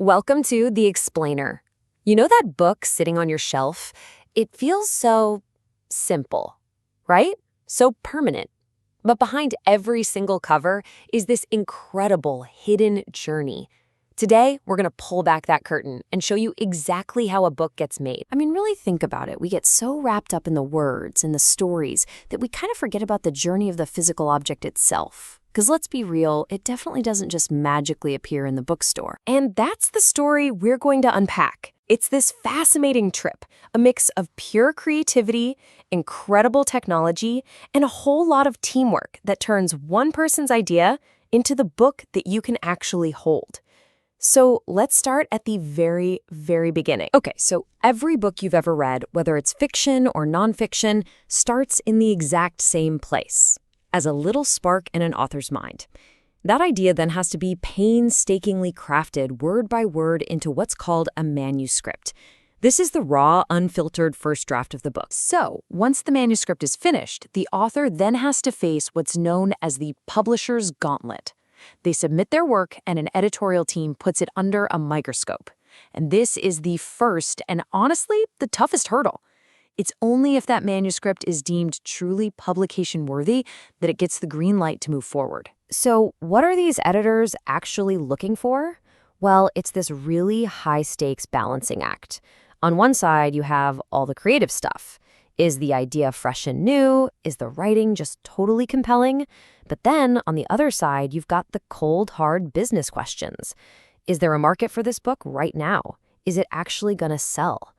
Welcome to The Explainer. You know that book sitting on your shelf? It feels so simple, right? So permanent. But behind every single cover is this incredible hidden journey. Today, we're going to pull back that curtain and show you exactly how a book gets made. I mean, really think about it. We get so wrapped up in the words and the stories that we kind of forget about the journey of the physical object itself. Because let's be real, it definitely doesn't just magically appear in the bookstore. And that's the story we're going to unpack. It's this fascinating trip, a mix of pure creativity, incredible technology, and a whole lot of teamwork that turns one person's idea into the book that you can actually hold. So let's start at the very, very beginning. Okay, so every book you've ever read, whether it's fiction or nonfiction, starts in the exact same place, as a little spark in an author's mind. That idea then has to be painstakingly crafted word by word into what's called a manuscript. This is the raw, unfiltered first draft of the book. So, once the manuscript is finished, the author then has to face what's known as the publisher's gauntlet. They submit their work, and an editorial team puts it under a microscope. And this is the first and honestly the toughest hurdle. It's only if that manuscript is deemed truly publication-worthy that it gets the green light to move forward. So what are these editors actually looking for? Well, it's this really high-stakes balancing act. On one side, you have all the creative stuff. Is the idea fresh and new? Is the writing just totally compelling? But then, on the other side, you've got the cold, hard business questions. Is there a market for this book right now? Is it actually going to sell?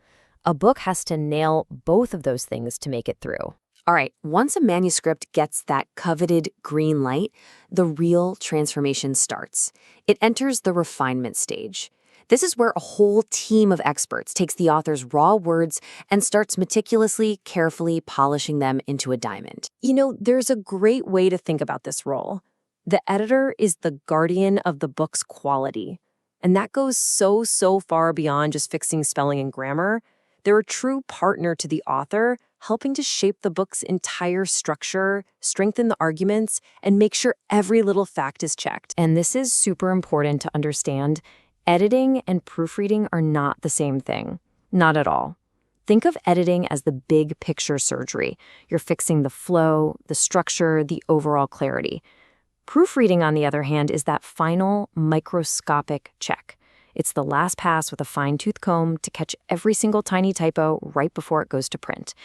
A book has to nail both of those things to make it through. All right, once a manuscript gets that coveted green light, the real transformation starts. It enters the refinement stage. This is where a whole team of experts takes the author's raw words and starts meticulously, carefully polishing them into a diamond. You know, there's a great way to think about this role. The editor is the guardian of the book's quality. And that goes so far beyond just fixing spelling and grammar. They're a true partner to the author, helping to shape the book's entire structure, strengthen the arguments, and make sure every little fact is checked. And this is super important to understand. Editing and proofreading are not the same thing. Not at all. Think of editing as the big picture surgery. You're fixing the flow, the structure, the overall clarity. Proofreading, on the other hand, is that final microscopic check. It's the last pass with a fine-tooth comb to catch every single tiny typo right before it goes to print.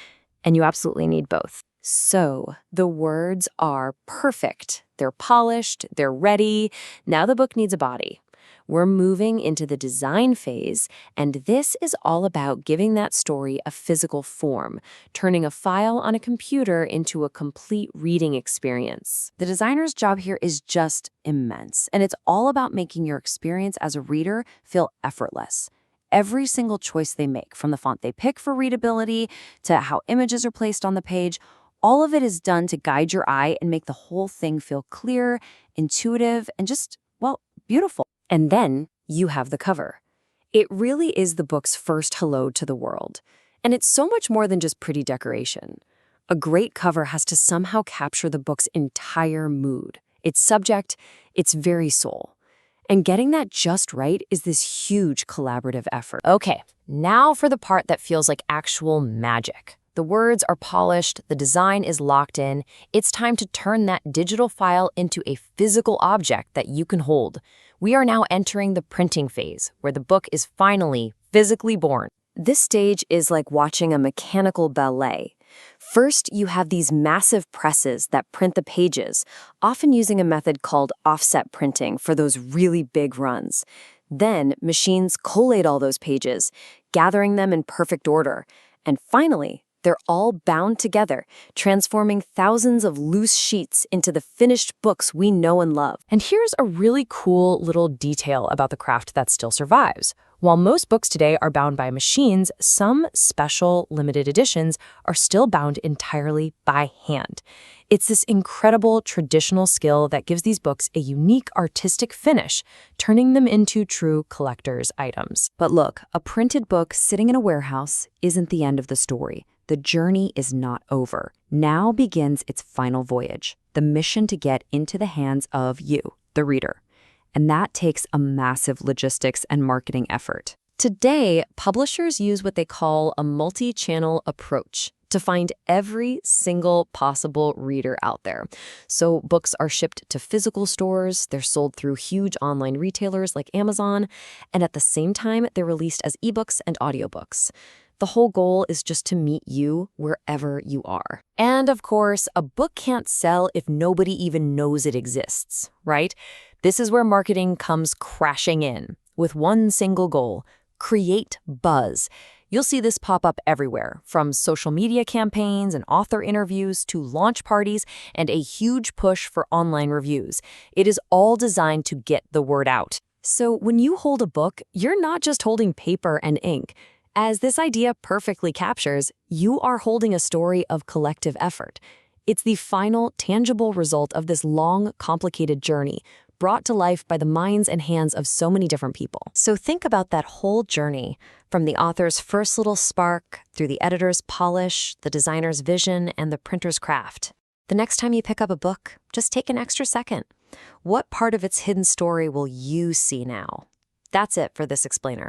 And you absolutely need both. So, the words are perfect. They're polished, they're ready. Now the book needs a body. We're moving into the design phase, and this is all about giving that story a physical form, turning a file on a computer into a complete reading experience. The designer's job here is just immense, and it's all about making your experience as a reader feel effortless. Every single choice they make, from the font they pick for readability to how images are placed on the page, all of it is done to guide your eye and make the whole thing feel clear, intuitive, and just, well, beautiful. And then you have the cover. It really is the book's first hello to the world. And it's so much more than just pretty decoration. A great cover has to somehow capture the book's entire mood, its subject, its very soul. And getting that just right is this huge collaborative effort. Okay, now for the part that feels like actual magic. The words are polished, the design is locked in. It's time to turn that digital file into a physical object that you can hold. We are now entering the printing phase, where the book is finally physically born. This stage is like watching a mechanical ballet. First, you have these massive presses that print the pages, often using a method called offset printing for those really big runs. Then, machines collate all those pages, gathering them in perfect order. And finally, they're all bound together, transforming thousands of loose sheets into the finished books we know and love. And here's a really cool little detail about the craft that still survives. While most books today are bound by machines, some special limited editions are still bound entirely by hand. It's this incredible traditional skill that gives these books a unique artistic finish, turning them into true collector's items. But look, a printed book sitting in a warehouse isn't the end of the story. The journey is not over. Now begins its final voyage, the mission to get into the hands of you, the reader. And that takes a massive logistics and marketing effort. Today, publishers use what they call a multi-channel approach to find every single possible reader out there. So books are shipped to physical stores, they're sold through huge online retailers like Amazon, and at the same time, they're released as ebooks and audiobooks. The whole goal is just to meet you wherever you are. And of course, a book can't sell if nobody even knows it exists, right? This is where marketing comes crashing in with one single goal: create buzz. You'll see this pop up everywhere, from social media campaigns and author interviews to launch parties and a huge push for online reviews. It is all designed to get the word out. So when you hold a book, you're not just holding paper and ink. As this idea perfectly captures, you are holding a story of collective effort. It's the final, tangible result of this long, complicated journey, brought to life by the minds and hands of so many different people. So think about that whole journey, from the author's first little spark, through the editor's polish, the designer's vision, and the printer's craft. The next time you pick up a book, just take an extra second. What part of its hidden story will you see now? That's it for this explainer.